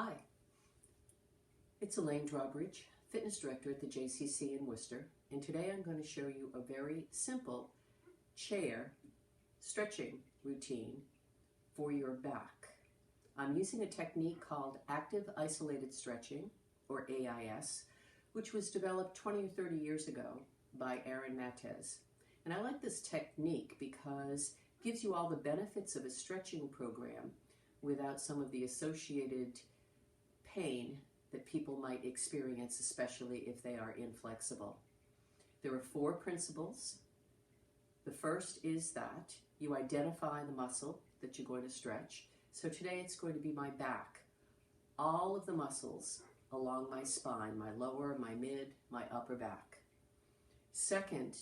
Hi, it's Elaine Drawbridge, Fitness Director at the JCC in Worcester, and today I'm going to show you a very simple chair stretching routine for your back. I'm using a technique called Active Isolated Stretching, or AIS, which was developed 20 or 30 years ago by Aaron Matez. And I like this technique because it gives you all the benefits of a stretching program without some of the associated pain that people might experience, especially if they are inflexible. There are 4 principles. The first is that you identify the muscle that you're going to stretch. So today it's going to be my back. All of the muscles along my spine, my lower, my mid, my upper back. Second,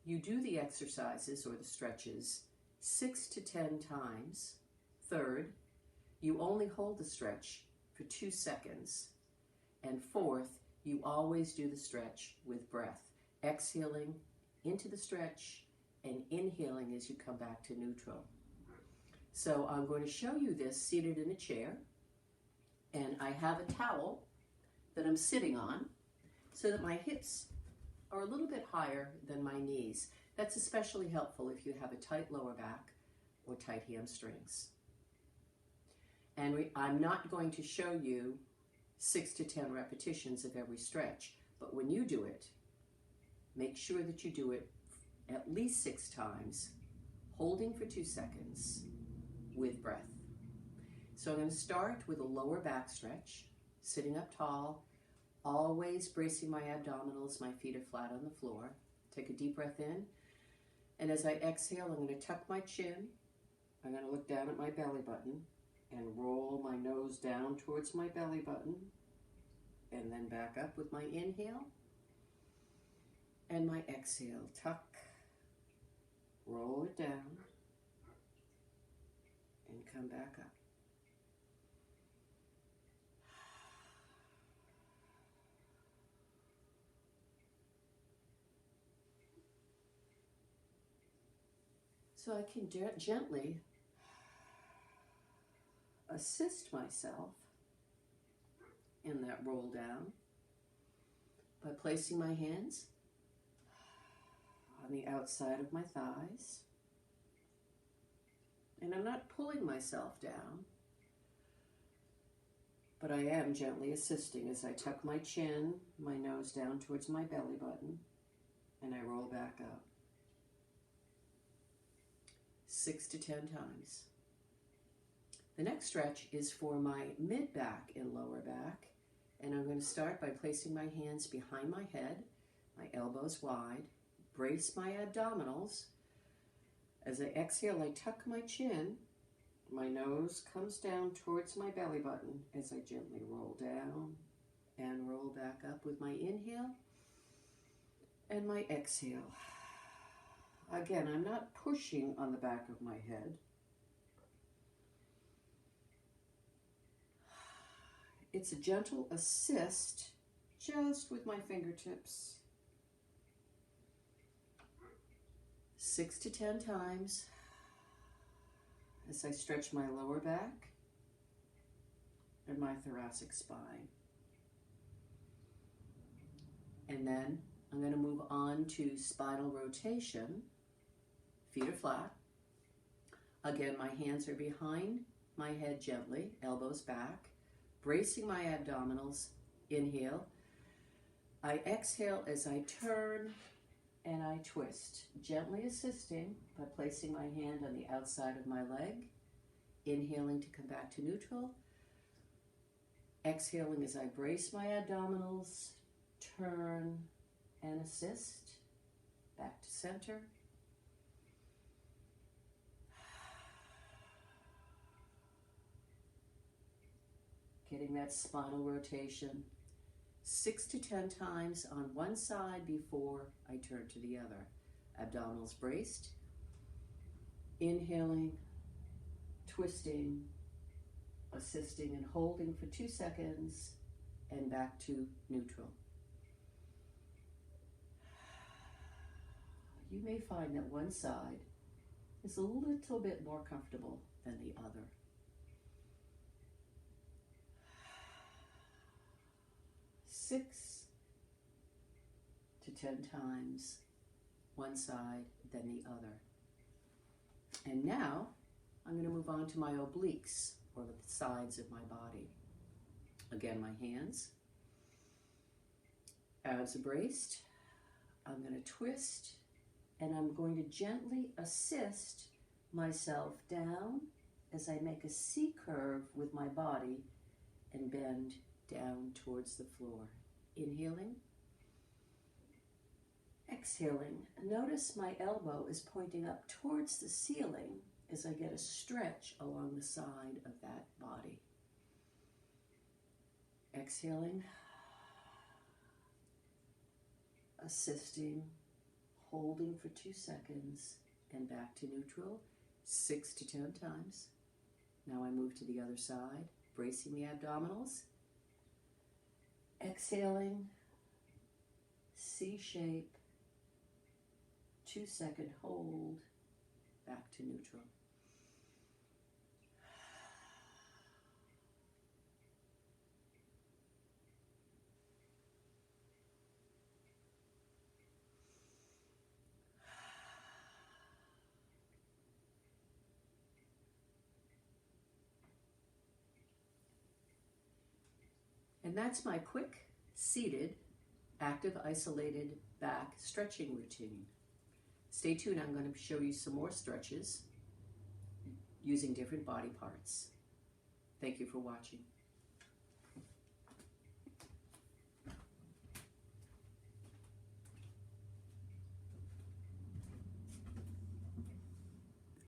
you do the exercises or the stretches 6 to 10 times. Third, you only hold the stretch for 2 seconds. And fourth, you always do the stretch with breath, exhaling into the stretch and inhaling as you come back to neutral. So I'm going to show you this seated in a chair, and I have a towel that I'm sitting on so that my hips are a little bit higher than my knees. That's especially helpful if you have a tight lower back or tight hamstrings. And I'm not going to show you 6 to 10 repetitions of every stretch, but when you do it, make sure that you do it at least 6 times, holding for 2 seconds with breath. So I'm going to start with a lower back stretch, sitting up tall, always bracing my abdominals, my feet are flat on the floor. Take a deep breath in, and as I exhale, I'm going to tuck my chin, I'm going to look down at my belly button, and roll my nose down towards my belly button, and then back up with my inhale, and my exhale. Tuck, roll it down, and come back up. So I can gently assist myself in that roll down by placing my hands on the outside of my thighs. And I'm not pulling myself down, but I am gently assisting as I tuck my chin, my nose down towards my belly button, and I roll back up. 6 to 10 times. The next stretch is for my mid-back and lower back, and I'm going to start by placing my hands behind my head, my elbows wide, brace my abdominals. As I exhale, I tuck my chin, my nose comes down towards my belly button as I gently roll down and roll back up with my inhale and my exhale. Again, I'm not pushing on the back of my head. It's a gentle assist just with my fingertips. 6 to 10 times as I stretch my lower back and my thoracic spine. And then I'm going to move on to spinal rotation. Feet are flat. Again, my hands are behind my head gently, elbows back, bracing my abdominals. Inhale. I exhale as I turn and I twist, gently assisting by placing my hand on the outside of my leg, inhaling to come back to neutral, exhaling as I brace my abdominals, turn and assist, back to center. Getting that spinal rotation 6 to 10 times on one side before I turn to the other. Abdominals braced, inhaling, twisting, assisting and holding for 2 seconds, and back to neutral. You may find that one side is a little bit more comfortable than the other. 6 to 10 times one side, then the other. And now I'm going to move on to my obliques, or the sides of my body. Again, my hands. Abs are braced. I'm going to twist, and I'm going to gently assist myself down as I make a C curve with my body and bend down towards the floor. Inhaling. Exhaling. Notice my elbow is pointing up towards the ceiling as I get a stretch along the side of that body. Exhaling. Assisting, holding for 2 seconds, and back to neutral, 6 to 10 times. Now I move to the other side, bracing the abdominals. Exhaling, C shape, 2-second hold, back to neutral. And that's my quick, seated, active, isolated back stretching routine. Stay tuned, I'm going to show you some more stretches using different body parts. Thank you for watching.